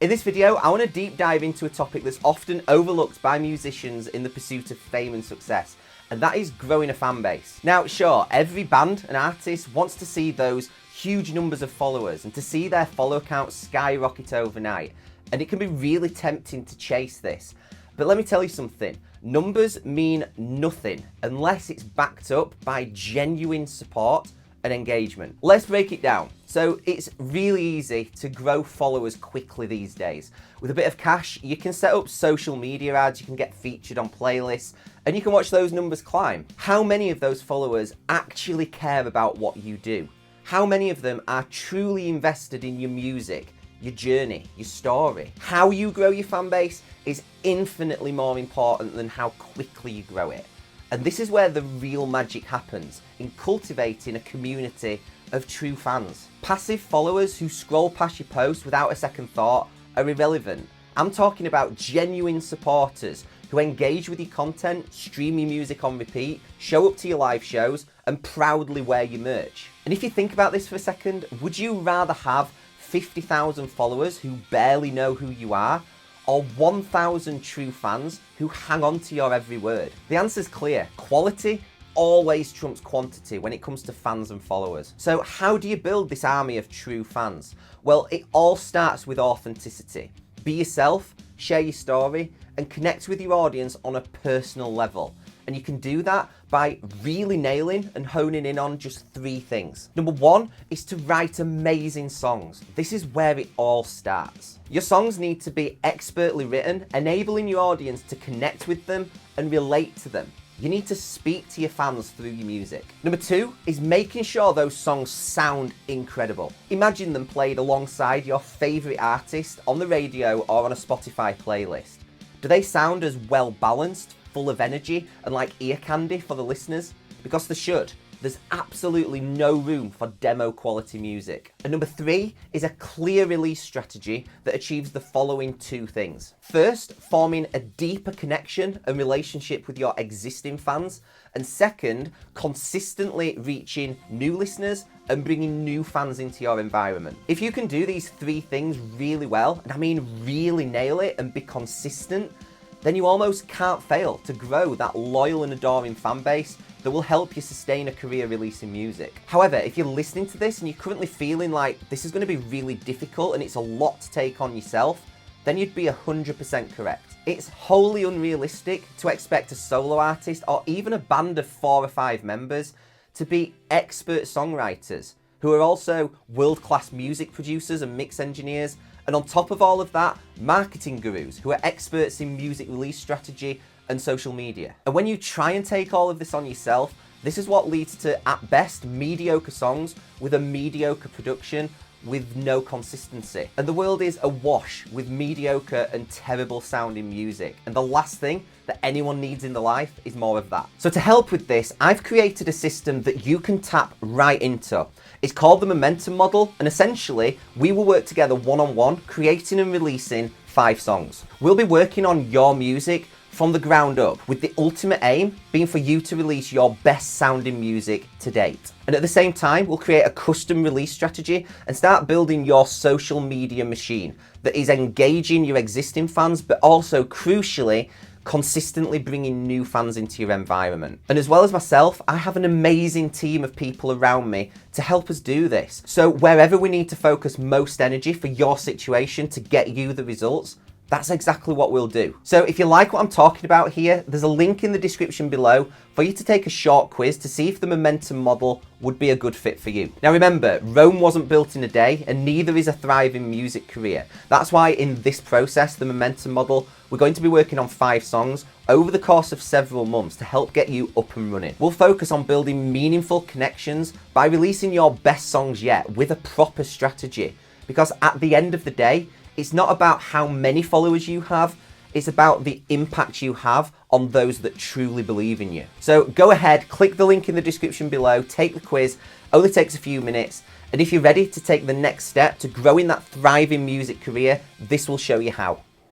In this video, I want to deep dive into a topic that's often overlooked by musicians in the pursuit of fame and success, and that is growing a fan base. Now, sure, every band and artist wants to see those huge numbers of followers and to see their follower count skyrocket overnight, and it can be really tempting to chase this. But let me tell you something, numbers mean nothing unless it's backed up by genuine support and engagement. Let's break it down. So it's really easy to grow followers quickly these days. With a bit of cash, you can set up social media ads, you can get featured on playlists, and you can watch those numbers climb. How many of those followers actually care about what you do? How many of them are truly invested in your music, your journey, your story? How you grow your fan base is infinitely more important than how quickly you grow it. And this is where the real magic happens, in cultivating a community of true fans. Passive followers who scroll past your post without a second thought are irrelevant. I'm talking about genuine supporters who engage with your content, stream your music on repeat, show up to your live shows, and proudly wear your merch. And if you think about this for a second, would you rather have 50,000 followers who barely know who you are, or 1,000 true fans who hang on to your every word? The answer's clear. Quality always trumps quantity when it comes to fans and followers. So how do you build this army of true fans? Well, it all starts with authenticity. Be yourself, share your story, and connect with your audience on a personal level. And you can do that by really nailing and honing in on just 3 things. Number 1 is to write amazing songs. This is where it all starts. Your songs need to be expertly written, enabling your audience to connect with them and relate to them. You need to speak to your fans through your music. Number 2 is making sure those songs sound incredible. Imagine them played alongside your favourite artist on the radio or on a Spotify playlist. Do they sound as well balanced, full of energy, and like ear candy for the listeners? Because they should. There's absolutely no room for demo quality music. And number 3 is a clear release strategy that achieves the following 2 things. First, forming a deeper connection and relationship with your existing fans. And second, consistently reaching new listeners and bringing new fans into your environment. If you can do these 3 things really well, and I mean really nail it and be consistent, then you almost can't fail to grow that loyal and adoring fan base that will help you sustain a career releasing music. However, if you're listening to this and you're currently feeling like this is going to be really difficult and it's a lot to take on yourself, then you'd be 100% correct. It's wholly unrealistic to expect a solo artist or even a band of 4 or 5 members to be expert songwriters who are also world-class music producers and mix engineers, and on top of all of that, marketing gurus who are experts in music release strategy and social media. And when you try and take all of this on yourself, this is what leads to, at best, mediocre songs with a mediocre production with no consistency. And the world is awash with mediocre and terrible sounding music. And the last thing that anyone needs in their life is more of that. So to help with this, I've created a system that you can tap right into. It's called the Momentum Model, and essentially we will work together one-on-one, creating and releasing 5 songs. We'll be working on your music from the ground up, with the ultimate aim being for you to release your best sounding music to date. And at the same time, we'll create a custom release strategy and start building your social media machine that is engaging your existing fans, but also crucially, consistently bringing new fans into your environment. And as well as myself, I have an amazing team of people around me to help us do this. So wherever we need to focus most energy for your situation to get you the results, that's exactly what we'll do. So if you like what I'm talking about here, there's a link in the description below for you to take a short quiz to see if the Momentum Model would be a good fit for you. Now remember, Rome wasn't built in a day, and neither is a thriving music career. That's why in this process, the Momentum Model, we're going to be working on 5 songs over the course of several months to help get you up and running. We'll focus on building meaningful connections by releasing your best songs yet with a proper strategy. Because at the end of the day, it's not about how many followers you have, it's about the impact you have on those that truly believe in you. So go ahead, click the link in the description below, take the quiz, only takes a few minutes, and if you're ready to take the next step to growing that thriving music career, this will show you how.